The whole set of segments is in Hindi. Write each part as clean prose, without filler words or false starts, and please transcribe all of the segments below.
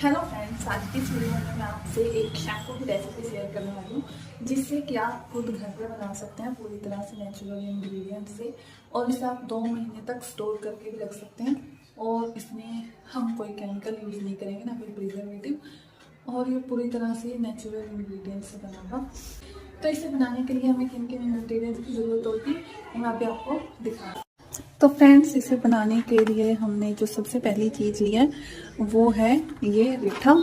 हेलो फ्रेंड्स, आज की इस वीडियो में मैं आपसे एक शैम्पू की रेसिपी शेयर करने वाली हूँ जिससे कि आप खुद घर पे बना सकते हैं पूरी तरह से नेचुरल इंग्रेडिएंट से। और इसे आप 2 महीने तक स्टोर करके भी रख सकते हैं और इसमें हम कोई केमिकल यूज़ नहीं करेंगे, ना कोई प्रिजर्वेटिव, और ये पूरी तरह से नेचुरल इंग्रेडिएंट से बना होगा। तो इसे बनाने के लिए हमें किन किन इंग्रेडिएंट्स की ज़रूरत होगी मैं अभी आपको दिखा। तो फ्रेंड्स, इसे बनाने के लिए हमने जो सबसे पहली चीज़ ली है वो है ये रीठा।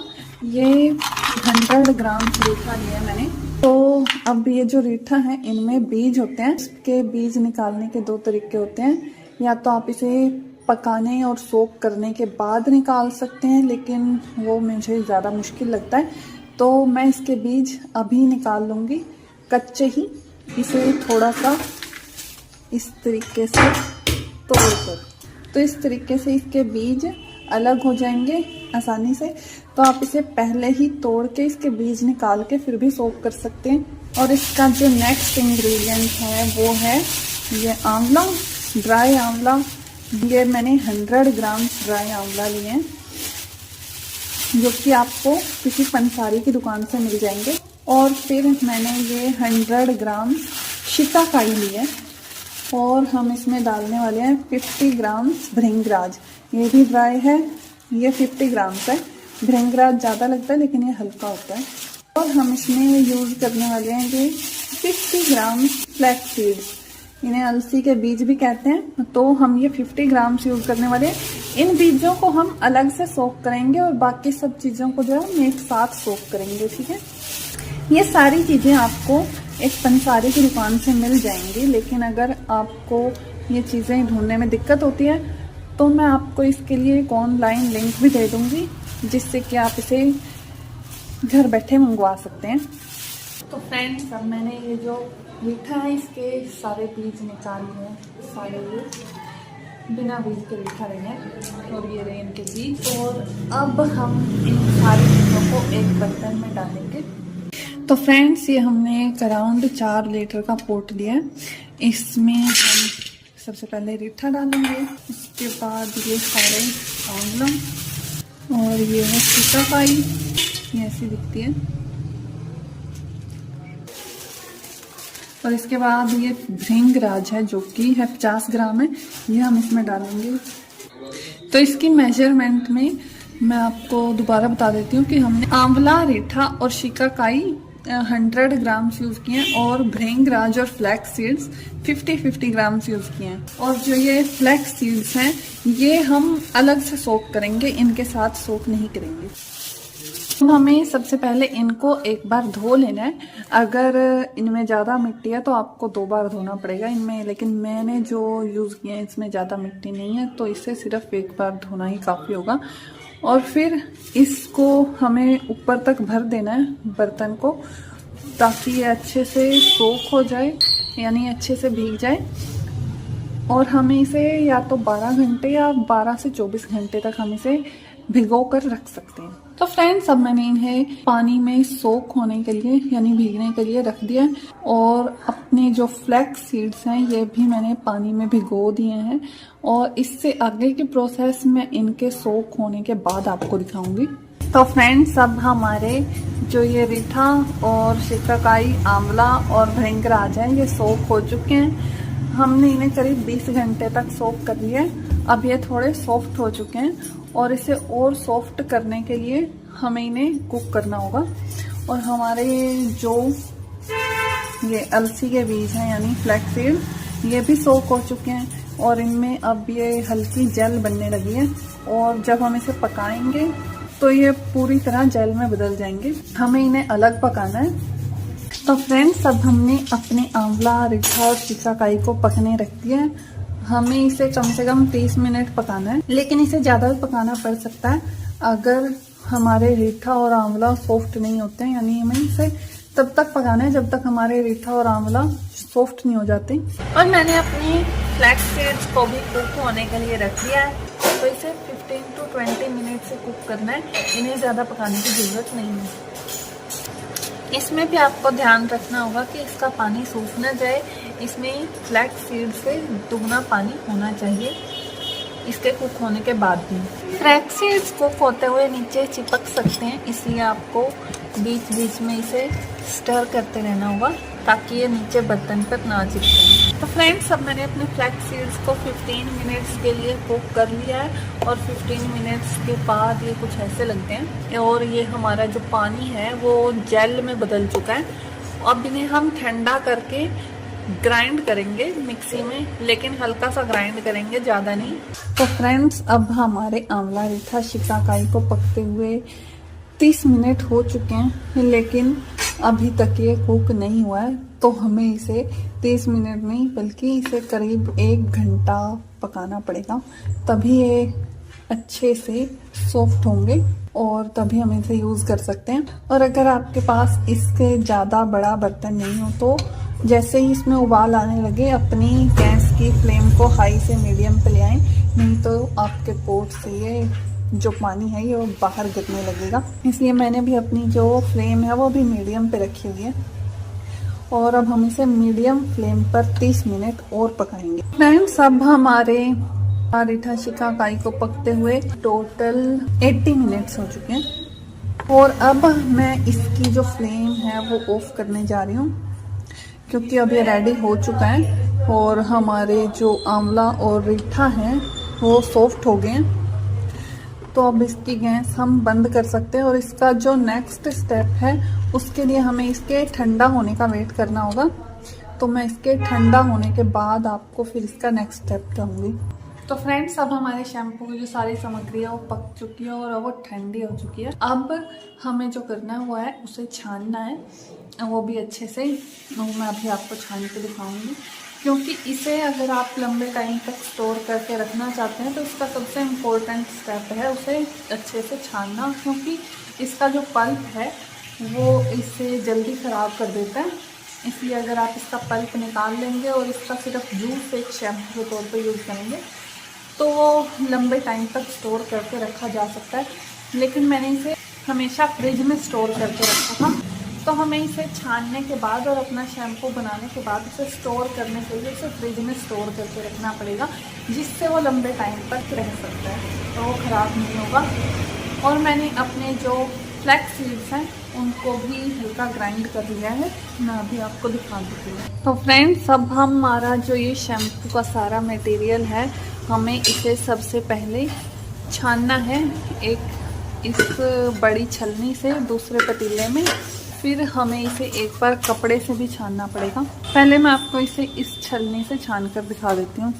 ये 100 ग्राम रीठा लिया है मैंने। तो अब ये जो रीठा है इनमें बीज होते हैं। इसके बीज निकालने के 2 तरीके होते हैं। या तो आप इसे पकाने और सोक करने के बाद निकाल सकते हैं, लेकिन वो मुझे ज़्यादा मुश्किल लगता है, तो मैं इसके बीज अभी निकाल लूँगी कच्चे ही। इसे थोड़ा सा इस तरीके से तोड़कर, तो इस तरीके से इसके बीज अलग हो जाएंगे आसानी से। तो आप इसे पहले ही तोड़ के इसके बीज निकाल के फिर भी सोक कर सकते हैं। और इसका जो नेक्स्ट इंग्रेडिएंट है वो है ये आंवला, ड्राई आंवला। ये मैंने 100 ग्राम ड्राई आंवला लिए हैं जो कि आपको किसी पंसारी की दुकान से मिल जाएंगे। और फिर मैंने ये 100 ग्राम शिकाकाई ली है और हम इसमें डालने वाले हैं 50 ग्राम भृंगराज। ये भी ड्राई है, ये 50 ग्राम है। भृंगराज ज़्यादा लगता है लेकिन ये हल्का होता है। और हम इसमें यूज़ करने वाले हैं ये 50 ग्राम फ्लैक्स सीड्स। इन्हें अलसी के बीज भी कहते हैं। तो हम ये 50 ग्राम यूज़ करने वाले हैं। इन बीजों को हम अलग से सोक करेंगे और बाकी सब चीज़ों को जो है हम एक साथ सोक करेंगे, ठीक है। ये सारी चीज़ें आपको एक पंसारी की दुकान से मिल जाएंगी, लेकिन अगर आपको ये चीज़ें ढूंढने में दिक्कत होती है तो मैं आपको इसके लिए एक ऑनलाइन लिंक भी दे दूँगी जिससे कि आप इसे घर बैठे मंगवा सकते हैं। तो फ्रेंड्स, अब मैंने ये जो रीठा है इसके सारे बीज निकाल लिए हैं। सारे ये बिना बीज के रीठा रहे हैं और ये रहे इनके बीज। और अब हम इन सारी चीज़ों को एक बर्तन में डालेंगे। तो फ्रेंड्स, ये हमने एक अराउंड 4 लीटर का पोट लिया है। इसमें हम सबसे पहले रीठा डालेंगे, उसके बाद ये सारे आंवला और ये है शिकाकाई, ये ऐसी दिखती है। और इसके बाद ये भृंगराज है जो कि है 50 ग्राम है, ये हम इसमें डालेंगे। तो इसकी मेजरमेंट में मैं आपको दोबारा बता देती हूँ कि हमने आंवला, रीठा और शिकाकाई 100 ग्राम यूज़ किए हैं और भृंगराज और फ्लैक्स सीड्स 50 ग्राम यूज़ किए हैं। और जो ये फ्लैक्स सीड्स हैं ये हम अलग से सोक करेंगे, इनके साथ सोक नहीं करेंगे। तो हमें सबसे पहले इनको एक बार धो लेना है। अगर इनमें ज़्यादा मिट्टी है तो आपको 2 बार धोना पड़ेगा इनमें, लेकिन मैंने जो यूज़ किया है इसमें ज़्यादा मिट्टी नहीं है तो इससे सिर्फ एक बार धोना ही काफ़ी होगा। और फिर इसको हमें ऊपर तक भर देना है बर्तन को, ताकि ये अच्छे से सोख हो जाए, यानी अच्छे से भीग जाए। और हमें इसे या तो 12 घंटे या 12 से 24 घंटे तक हम इसे भिगो कर रख सकते हैं। तो फ्रेंड्स, अब मैंने इन्हें पानी में सोक होने के लिए यानी भीगने के लिए रख दिया है। और अपने जो फ्लैक्स सीड्स हैं ये भी मैंने पानी में भिगो दिए हैं। और इससे आगे की प्रोसेस मैं इनके सोक होने के बाद आपको दिखाऊंगी। तो फ्रेंड्स, अब हमारे जो ये रीठा और शिकाकाई, आंवला और भृंगराज है ये सोक हो चुके हैं। हमने इन्हें करीब 20 घंटे तक सोक कर लिया है। अब ये थोड़े सॉफ्ट हो चुके हैं और इसे और सॉफ्ट करने के लिए हमें इन्हें कुक करना होगा। और हमारे जो ये अलसी के बीज हैं यानी फ्लैक्स सीड, ये भी सोक हो चुके हैं और इनमें अब ये हल्की जेल बनने लगी है। और जब हम इसे पकाएंगे तो ये पूरी तरह जेल में बदल जाएंगे। हमें इन्हें अलग पकाना है। तो फ्रेंड्स, अब हमने अपने आंवला, रीठा और शिकाकाई को पकने रख दिया है। हमें इसे कम से कम 30 मिनट पकाना है, लेकिन इसे ज़्यादा भी पकाना पड़ सकता है अगर हमारे रीठा और आंवला सॉफ्ट नहीं होते हैं। यानी हमें इसे तब तक पकाना है जब तक हमारे रीठा और आंवला सॉफ्ट नहीं हो जाते। और मैंने अपनी फ्लैक्स सीड्स को भी कुक होने के लिए रख दिया है। तो इसे 15 to 20 मिनट से कुक करना है, इन्हें ज़्यादा पकाने की ज़रूरत नहीं है। इसमें भी आपको ध्यान रखना होगा कि इसका पानी सूख ना जाए। इसमें फ्लैक्स सीड से दुगना पानी होना चाहिए इसके कुक होने के बाद भी। फ्लैक्स सीड्स कुक होते हुए नीचे चिपक सकते हैं, इसलिए आपको बीच बीच में इसे स्टर करते रहना होगा ताकि ये नीचे बर्तन पर ना चिपके। तो फ्रेंड्स, अब मैंने अपने फ्लैक्स सीड्स को 15 मिनट्स के लिए कुक कर लिया है और 15 मिनट्स के बाद ये कुछ ऐसे लगते हैं और ये हमारा जो पानी है वो जेल में बदल चुका है। अब इन्हें हम ठंडा करके ग्राइंड करेंगे मिक्सी में, लेकिन हल्का सा ग्राइंड करेंगे, ज़्यादा नहीं। तो फ्रेंड्स, अब हमारे आंवला रीठा शिकाकाई को पकते हुए 30 मिनट हो चुके हैं, लेकिन अभी तक ये कुक नहीं हुआ है। तो हमें इसे 30 मिनट नहीं बल्कि इसे करीब 1 घंटा पकाना पड़ेगा, तभी ये अच्छे से सॉफ्ट होंगे और तभी हम इसे यूज़ कर सकते हैं। और अगर आपके पास इससे ज़्यादा बड़ा बर्तन नहीं हो तो जैसे ही इसमें उबाल आने लगे अपनी गैस की फ्लेम को हाई से मीडियम पे ले आएं, नहीं तो आपके पोट से ये जो पानी है ये बाहर गिरने लगेगा। इसलिए मैंने भी अपनी जो फ्लेम है वो भी मीडियम पे रखी हुई है और अब हम इसे मीडियम फ्लेम पर 30 मिनट और पकाएंगे। फ्रेंड्स, अब हमारे रीठा शिकाकाई को पकते हुए टोटल 80 मिनट्स हो चुके हैं और अब मैं इसकी जो फ्लेम है वो ऑफ करने जा रही हूँ क्योंकि अब ये रेडी हो चुका है और हमारे जो आंवला और रीठा हैं वो सॉफ्ट हो गए हैं। तो अब इसकी गैस हम बंद कर सकते हैं और इसका जो नेक्स्ट स्टेप है उसके लिए हमें इसके ठंडा होने का वेट करना होगा। तो मैं इसके ठंडा होने के बाद आपको फिर इसका नेक्स्ट स्टेप कहूँगी। तो फ्रेंड्स, अब हमारे शैम्पू की जो सारी सामग्री है वो पक चुकी है और अब वो ठंडी हो चुकी है। अब हमें जो करना है वो है उसे छानना है, वो भी अच्छे से। मैं अभी आपको छान के दिखाऊंगी क्योंकि इसे अगर आप लंबे टाइम तक स्टोर करके रखना चाहते हैं तो इसका सबसे इम्पोर्टेंट स्टेप है उसे अच्छे से छानना, क्योंकि इसका जो पल्प है वो इसे जल्दी ख़राब कर देता है। इसलिए अगर आप इसका पल्प निकाल लेंगे और इसका सिर्फ जूस एक शैम्पू के तौर पर यूज़ करेंगे तो वो लंबे टाइम तक स्टोर करके रखा जा सकता है। लेकिन मैंने इसे हमेशा फ्रिज में स्टोर करके रखा था, तो हमें इसे छानने के बाद और अपना शैम्पू बनाने के बाद इसे स्टोर करने के लिए इसे फ्रिज में स्टोर करके रखना पड़ेगा, जिससे वो लंबे टाइम तक रह सकता है, तो वो ख़राब नहीं होगा। और मैंने अपने जो फ्लैक्स सीड्स हैं उनको भी हल्का ग्राइंड कर लिया है, मैं अभी आपको दिखा देती हूँ। तो फ्रेंड्स, अब हमारा जो ये शैम्पू का सारा मटेरियल है हमें इसे सबसे पहले छानना है एक इस बड़ी छलनी से दूसरे पतीले में, फिर हमें इसे एक बार कपड़े से भी छानना पड़ेगा। पहले मैं आपको इसे इस छलनी से छान कर दिखा देती हूँ।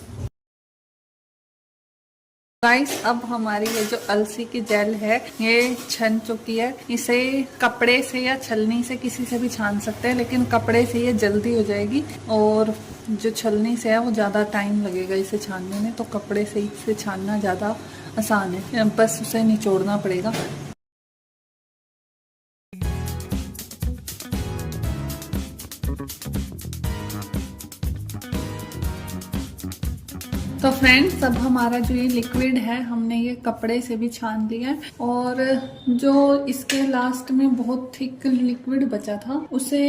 गाइस, अब हमारी ये जो अलसी की जेल है ये छन चुकी है। इसे कपड़े से या छलनी से किसी से भी छान सकते हैं, लेकिन कपड़े से ये जल्दी हो जाएगी और जो छलनी से है वो ज़्यादा टाइम लगेगा इसे छानने में। तो कपड़े से इसे छानना ज़्यादा आसान है, बस उसे निचोड़ना पड़ेगा। तो फ्रेंड्स, अब हमारा जो ये लिक्विड है हमने ये कपड़े से भी छान लिया है और जो इसके लास्ट में बहुत थिक लिक्विड बचा था उसे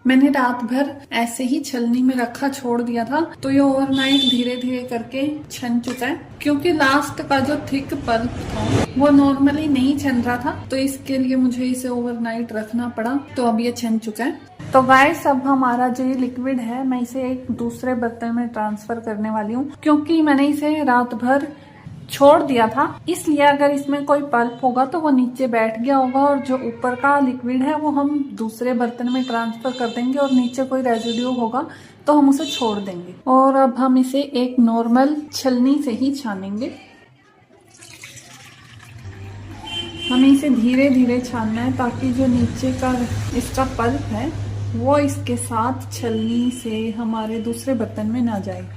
मैंने रात भर ऐसे ही छलनी में रखा छोड़ दिया था, तो ये ओवरनाइट धीरे धीरे करके छन चुका है। क्योंकि लास्ट का जो थिक पल्प था वो नॉर्मली नहीं छन रहा था, तो इसके लिए मुझे इसे ओवरनाइट रखना पड़ा, तो अब ये छन चुका है। तो गाइस, अब हमारा जो ये लिक्विड है मैं इसे एक दूसरे बर्तन में ट्रांसफर करने वाली हूँ, क्योंकि मैंने इसे रात भर छोड़ दिया था, इसलिए अगर इसमें कोई पल्प होगा तो वो नीचे बैठ गया होगा और जो ऊपर का लिक्विड है वो हम दूसरे बर्तन में ट्रांसफर कर देंगे और नीचे कोई रेजिड्यू होगा तो हम उसे छोड़ देंगे। और अब हम इसे एक नॉर्मल छलनी से ही छानेंगे। हमें इसे धीरे धीरे छानना है ताकि जो नीचे का इसका पल्प है वो इसके साथ छलनी से हमारे दूसरे बर्तन में ना जाए।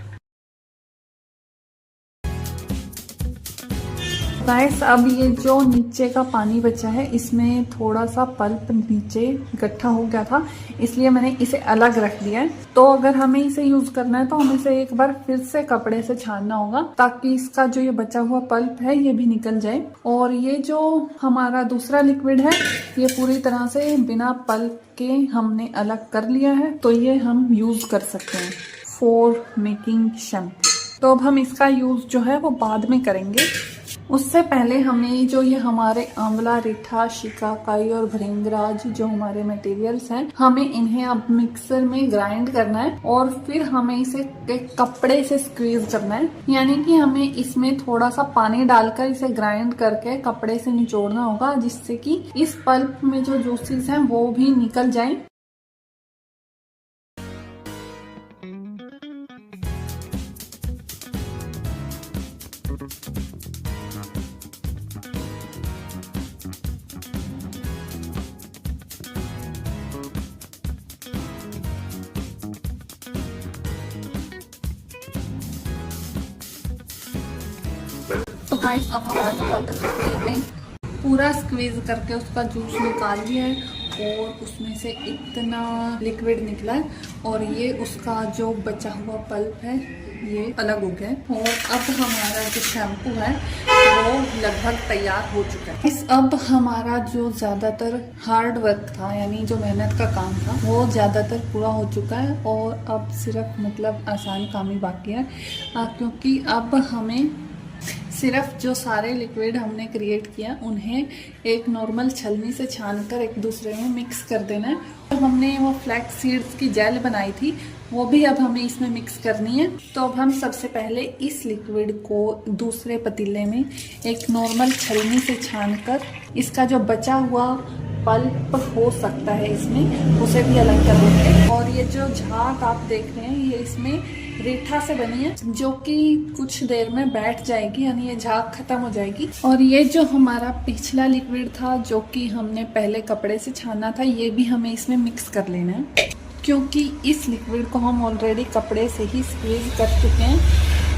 गाइस, अब ये जो नीचे का पानी बचा है इसमें थोड़ा सा पल्प नीचे इकट्ठा हो गया था, इसलिए मैंने इसे अलग रख दिया है। तो अगर हमें इसे यूज करना है तो हमें इसे एक बार फिर से कपड़े से छानना होगा ताकि इसका जो ये बचा हुआ पल्प है ये भी निकल जाए। और ये जो हमारा दूसरा लिक्विड है ये पूरी तरह से बिना पल्प के हमने अलग कर लिया है, तो ये हम यूज कर सकते हैं फॉर मेकिंग शैम्पू। तो अब हम इसका यूज जो है वो बाद में करेंगे। उससे पहले हमें जो ये हमारे आंवला, रीठा, शिकाकाई और भृंगराज जो हमारे मटेरियल्स हैं, हमें इन्हें अब मिक्सर में ग्राइंड करना है और फिर हमें इसे एक कपड़े से स्क्वीज करना है। यानी कि हमें इसमें थोड़ा सा पानी डालकर इसे ग्राइंड करके कपड़े से निचोड़ना होगा, जिससे कि इस पल्प में जो जूसेस हैं वो भी निकल जाएं। तो गाइस अब हमारे पूरा स्क्वीज करके उसका जूस निकाल लिया है और उसमें से इतना लिक्विड निकला है और ये उसका जो बचा हुआ पल्प है ये अलग हो गया है। और अब हमारा जो शैम्पू है वो लगभग तैयार हो चुका है। अब हमारा जो ज्यादातर हार्ड वर्क था, यानी जो मेहनत का काम था, वो ज्यादातर पूरा हो चुका है और अब सिर्फ मतलब आसान काम ही बाकी है, क्योंकि अब हमें सिर्फ जो सारे लिक्विड हमने क्रिएट किया उन्हें एक नॉर्मल छलनी से छानकर एक दूसरे में मिक्स कर देना है। और हमने वो फ्लैक्स सीड्स की जेल बनाई थी वो भी अब हमें इसमें मिक्स करनी है। तो अब हम सबसे पहले इस लिक्विड को दूसरे पतीले में एक नॉर्मल छलनी से छानकर इसका जो बचा हुआ पल्प हो सकता है इसमें, उसे भी अलग कर देंगे। और ये जो झाग आप देख रहे हैं ये इसमें रीठा से बनी है, जो कि कुछ देर में बैठ जाएगी, यानी ये झाग खत्म हो जाएगी। और ये जो हमारा पिछला लिक्विड था जो कि हमने पहले कपड़े से छाना था, ये भी हमें इसमें मिक्स कर लेना है, क्योंकि इस लिक्विड को हम ऑलरेडी कपड़े से ही स्क्वीज कर चुके हैं,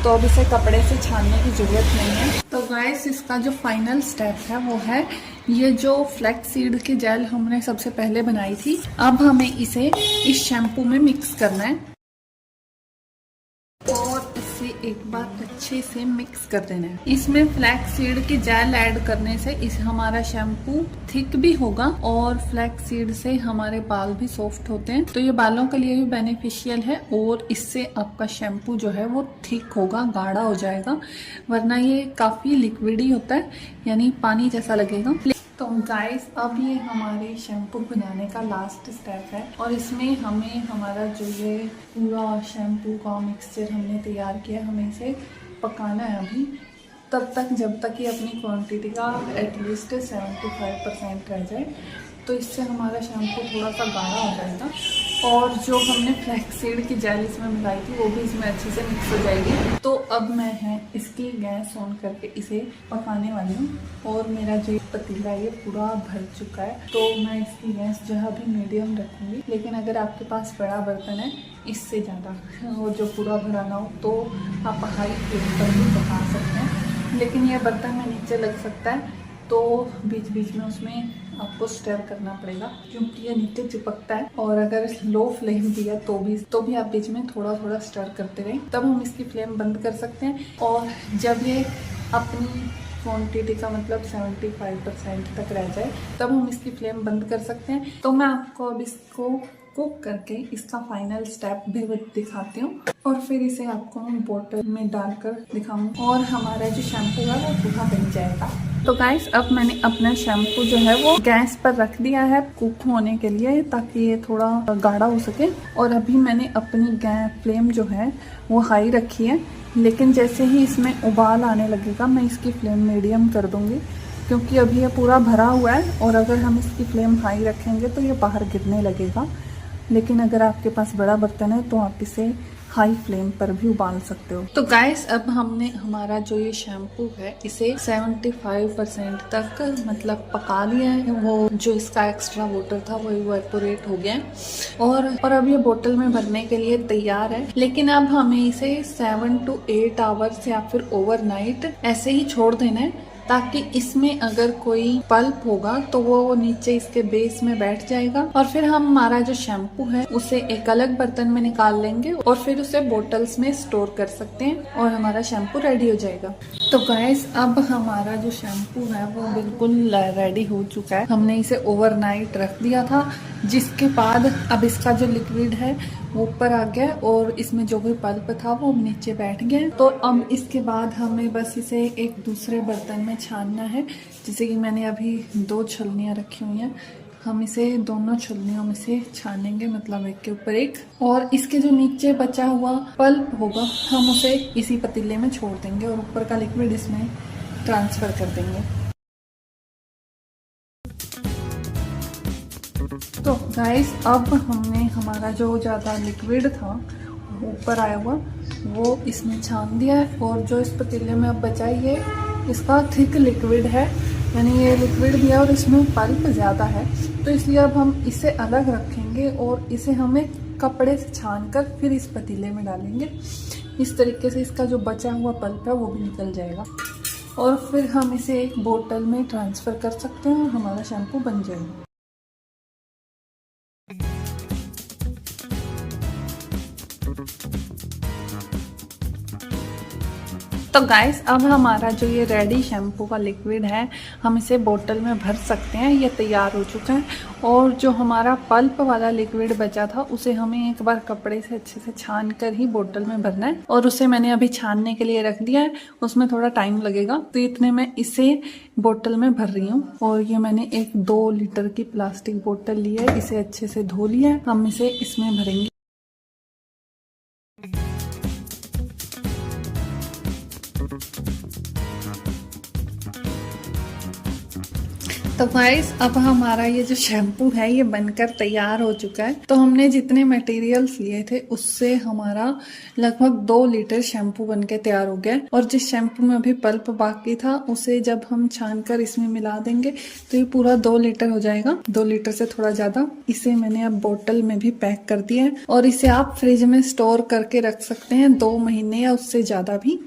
तो अब इसे कपड़े से छानने की जरूरत नहीं है। तो गाइस इसका जो फाइनल स्टेप है वो है ये जो फ्लैक्स सीड की जेल हमने सबसे पहले बनाई थी, अब हमें इसे इस शैम्पू में मिक्स करना है और इसे एक बार अच्छे से मिक्स कर देना है। इसमें फ्लैक्स सीड की जेल ऐड करने से इस हमारा शैम्पू थिक भी होगा और फ्लैक्स सीड से हमारे बाल भी सॉफ्ट होते हैं, तो ये बालों के लिए भी बेनिफिशियल है और इससे आपका शैम्पू जो है वो थिक होगा, गाढ़ा हो जाएगा, वरना ये काफी लिक्विड ही होता है, यानी पानी जैसा लगेगा। तो गाइस अब ये हमारे शैम्पू बनाने का लास्ट स्टेप है और इसमें हमें हमारा जो ये पूरा शैम्पू का मिक्सचर हमने तैयार किया, हमें इसे पकाना है अभी तब तक जब तक ये अपनी क्वांटिटी का एटलीस्ट 75% रह जाए। तो इससे हमारा शैम्पू थोड़ा सा गाढ़ा हो जाएगा और जो हमने फ्लैक्स सीड की जेल इसमें मिलाई थी वो भी इसमें अच्छे से मिक्स हो जाएगी। तो अब मैं है इसकी गैस ऑन करके इसे पकाने वाली हूँ और मेरा जो पतीला ये पूरा भर चुका है, तो मैं इसकी गैस जो है अभी मीडियम रखूँगी। लेकिन अगर आपके पास बड़ा बर्तन है इससे ज़्यादा वो जो पूरा भराना हो तो आप हाई फ्लेम पर भी पका सकते हैं, लेकिन ये बर्तन में नीचे लग सकता है तो बीच बीच में उसमें आपको स्टर करना पड़ेगा क्योंकि ये नीचे चिपकता है। और अगर लो फ्लेम भी है तो भी आप बीच में थोड़ा थोड़ा स्टर करते रहें, तब हम इसकी फ्लेम बंद कर सकते हैं। और जब ये अपनी क्वांटिटी का मतलब 75% तक रह जाए तब हम इसकी फ्लेम बंद कर सकते हैं। तो मैं आपको अब इसको कुक करके इसका फाइनल स्टेप भी दिखाती हूँ और फिर इसे आपको मैं बोतल में डालकर दिखाऊंगी और हमारा जो शैम्पू है वो पूरा बन जाएगा। तो गाइस अब मैंने अपना शैम्पू जो है वो गैस पर रख दिया है कुक होने के लिए ताकि ये थोड़ा गाढ़ा हो सके। और अभी मैंने अपनी फ्लेम जो है वो हाई रखी है, लेकिन जैसे ही इसमें उबाल आने लगेगा मैं इसकी फ्लेम मीडियम कर दूंगी क्योंकि अभी ये पूरा भरा हुआ है और अगर हम इसकी फ्लेम हाई रखेंगे तो ये बाहर गिरने लगेगा। लेकिन अगर आपके पास बड़ा बर्तन है तो आप इसे हाई फ्लेम पर भी उबाल सकते हो। तो गाइस अब हमने हमारा जो ये शैम्पू है इसे 75% तक मतलब पका लिया है, वो जो इसका एक्स्ट्रा वाटर था वो इवेपोरेट हो गया है और अब ये बोतल में भरने के लिए तैयार है। लेकिन अब हमें इसे 7 to 8 आवर्स या फिर ओवरनाइट ऐसे ही छोड़ देना है ताकि इसमें अगर कोई पल्प होगा तो वो नीचे इसके बेस में बैठ जाएगा और फिर हम हमारा जो शैम्पू है उसे एक अलग बर्तन में निकाल लेंगे और फिर उसे बोतल्स में स्टोर कर सकते हैं और हमारा शैम्पू रेडी हो जाएगा। तो गाइस अब हमारा जो शैम्पू है वो बिल्कुल रेडी हो चुका है। हमने इसे ओवरनाइट रख दिया था, जिसके बाद अब इसका जो लिक्विड है वो ऊपर आ गया और इसमें जो भी पल्प था वो नीचे बैठ गया। तो अब इसके बाद हमें बस इसे एक दूसरे बर्तन में छानना है। जैसे कि मैंने अभी 2 छलनियाँ रखी हुई हैं, हम इसे दोनों छलनियों में से छानेंगे, मतलब एक के ऊपर एक। और इसके जो नीचे बचा हुआ पल्प होगा हम उसे इसी पतीले में छोड़ देंगे और ऊपर का लिक्विड इसमें ट्रांसफर कर देंगे। तो गाइस अब हमने हमारा जो ज़्यादा लिक्विड था ऊपर आया हुआ वो इसमें छान दिया है, और जो इस पतीले में अब बचा ये इसका थिक लिक्विड है, यानी ये लिक्विड भी है और इसमें पल्प ज़्यादा है। तो इसलिए अब हम इसे अलग रखेंगे और इसे हमें कपड़े से छान कर फिर इस पतीले में डालेंगे। इस तरीके से इसका जो बचा हुआ पल्प है वो भी निकल जाएगा और फिर हम इसे एक बोतल में ट्रांसफ़र कर सकते हैं और हमारा शैम्पू बन जाएगा। तो गाइस अब हमारा जो ये रेडी शैम्पू का लिक्विड है हम इसे बोतल में भर सकते हैं। ये तैयार हो चुका है, और जो हमारा पल्प वाला लिक्विड बचा था उसे हमें एक बार कपड़े से अच्छे से छान कर ही बोतल में भरना है, और उसे मैंने अभी छानने के लिए रख दिया है। उसमें थोड़ा टाइम लगेगा, तो इतने में इसे बोतल में भर रही हूँ। और ये मैंने एक 2 लीटर की प्लास्टिक बोतल ली है, इसे अच्छे से धो लिया है। हम इसे इसमें भरेंगे। तो गाइस अब हमारा ये जो शैम्पू है ये बनकर तैयार हो चुका है। तो हमने जितने मटेरियल्स लिए थे उससे हमारा लगभग 2 लीटर शैम्पू बनके तैयार हो गया। और जिस शैम्पू में अभी पल्प बाकी था उसे जब हम छान कर इसमें मिला देंगे तो ये पूरा 2 लीटर हो जाएगा, 2 लीटर से थोड़ा ज्यादा। इसे मैंने अब बोतल में भी पैक कर दिया है और इसे आप फ्रिज में स्टोर करके रख सकते हैं 2 महीने या उससे ज्यादा भी।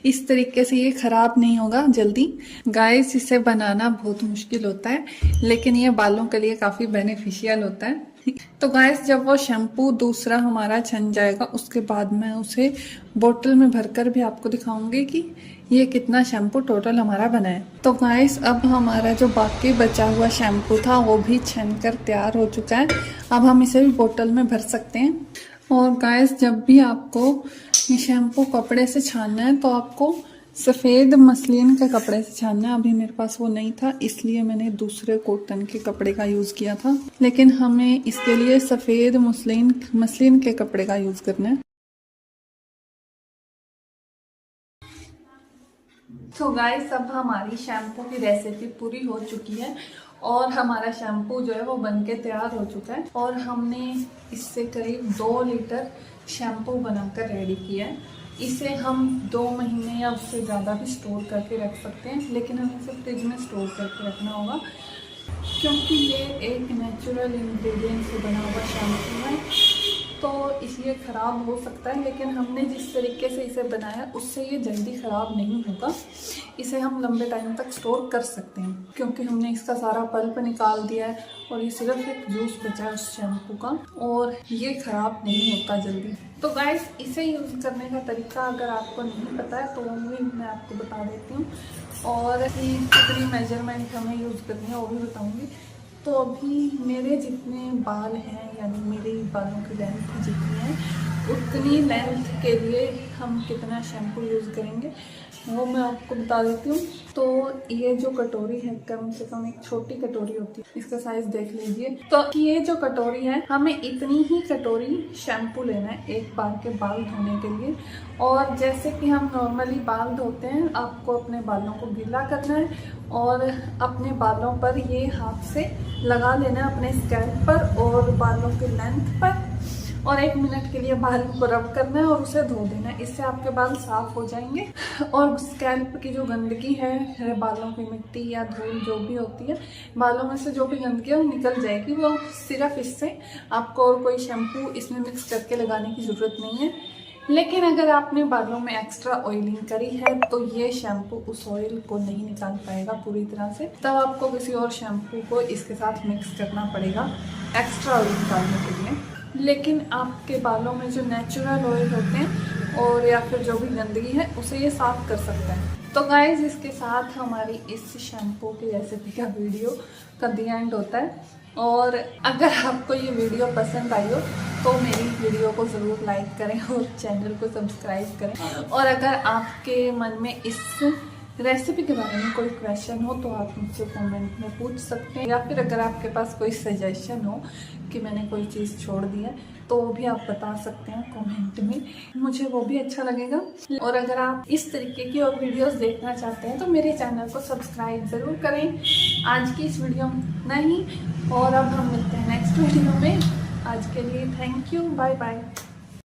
इस तरीके से ये खराब नहीं होगा जल्दी। गाइस इसे बनाना बहुत मुश्किल होता है, लेकिन ये बालों के लिए काफी बेनिफिशियल होता है। तो गाइस जब वो शैम्पू दूसरा हमारा छन जाएगा उसके बाद मैं उसे बोतल में भरकर भी आपको दिखाऊंगी कि ये कितना शैम्पू टोटल हमारा बना है। तो गाइस अब हमारा जो बाकी बचा हुआ शैम्पू था वो भी छन कर तैयार हो चुका है। अब हम इसे भी बोतल में भर सकते हैं। और गाइस जब भी आपको ये शैम्पू कपड़े से छानना है तो आपको सफ़ेद मसलिन के कपड़े से छानना है। अभी मेरे पास वो नहीं था इसलिए मैंने दूसरे कॉटन के कपड़े का यूज़ किया था, लेकिन हमें इसके लिए सफ़ेद मसलिन के कपड़े का यूज़ करना है। तो गाइस अब हमारी शैम्पू की रेसिपी पूरी हो चुकी है और हमारा शैम्पू जो है वो बनके तैयार हो चुका है। और हमने इससे करीब 2 लीटर शैम्पू बनाकर रेडी किया है। इसे हम 2 महीने या उससे ज़्यादा भी स्टोर करके रख सकते हैं, लेकिन हमें इसे फ्रिज में स्टोर करके रखना होगा क्योंकि ये एक नेचुरल इंग्रेडिएंट से बना हुआ शैम्पू है, तो इसलिए ख़राब हो सकता है। लेकिन हमने जिस तरीके से इसे बनाया उससे ये जल्दी ख़राब नहीं होगा। इसे हम लंबे टाइम तक स्टोर कर सकते हैं क्योंकि हमने इसका सारा पल्प निकाल दिया है और ये सिर्फ एक जूस बचा है उस शैम्पू का, और ये ख़राब नहीं होता जल्दी। तो गाइस इसे यूज़ करने का तरीका अगर आपको नहीं पता है तो वो भी मैं आपको बता देती हूँ, और कितनी मेजरमेंट हमें यूज़ करनी है वो भी बताऊँगी। तो अभी मेरे जितने बाल हैं, यानी मेरे बालों की लेंथ जितनी है उतनी लेंथ के लिए हम कितना शैम्पू यूज़ करेंगे वो मैं आपको बता देती हूँ। तो ये जो कटोरी है कम से कम एक छोटी कटोरी होती है, इसका साइज देख लीजिए। तो ये जो कटोरी है हमें इतनी ही कटोरी शैम्पू लेना है एक बार के बाल धोने के लिए। और जैसे कि हम नॉर्मली बाल धोते हैं आपको अपने बालों को गीला करना है और अपने बालों पर ये हाथ से लगा लेना है अपने स्कैल्प पर और बालों की लेंथ पर, और 1 मिनट के लिए बाल को रब करना है और उसे धो देना है। इससे आपके बाल साफ हो जाएंगे और स्कैल्प की जो गंदगी है, बालों की मिट्टी या धूल जो भी होती है, बालों में से जो भी गंदगी है वो निकल जाएगी। वो सिर्फ इससे आपको और कोई शैम्पू इसमें मिक्स करके लगाने की ज़रूरत नहीं है। लेकिन अगर आपने बालों में एक्स्ट्रा ऑयलिंग करी है तो ये शैम्पू उस ऑयल को नहीं निकाल पाएगा पूरी तरह से, तब आपको किसी और शैम्पू को इसके साथ मिक्स करना पड़ेगा एक्स्ट्रा ऑयल निकालने के लिए। लेकिन आपके बालों में जो नेचुरल ऑयल होते हैं और या फिर जो भी गंदगी है उसे ये साफ कर सकता है। तो गाइज इसके साथ हमारी इस शैम्पू की रेसिपी का वीडियो का दी एंड होता है। और अगर आपको ये वीडियो पसंद आई हो तो मेरी वीडियो को ज़रूर लाइक करें और चैनल को सब्सक्राइब करें। और अगर आपके मन में इस रेसिपी के बारे में कोई क्वेश्चन हो तो आप मुझसे कमेंट में पूछ सकते हैं, या फिर अगर आपके पास कोई सजेशन हो कि मैंने कोई चीज़ छोड़ दी है तो वो भी आप बता सकते हैं कमेंट में, मुझे वो भी अच्छा लगेगा। और अगर आप इस तरीके की और वीडियोस देखना चाहते हैं तो मेरे चैनल को सब्सक्राइब ज़रूर करें। आज की इस वीडियो में नहीं, और अब हम मिलते हैं नेक्स्ट वीडियो में। आज के लिए थैंक यू, बाय बाय।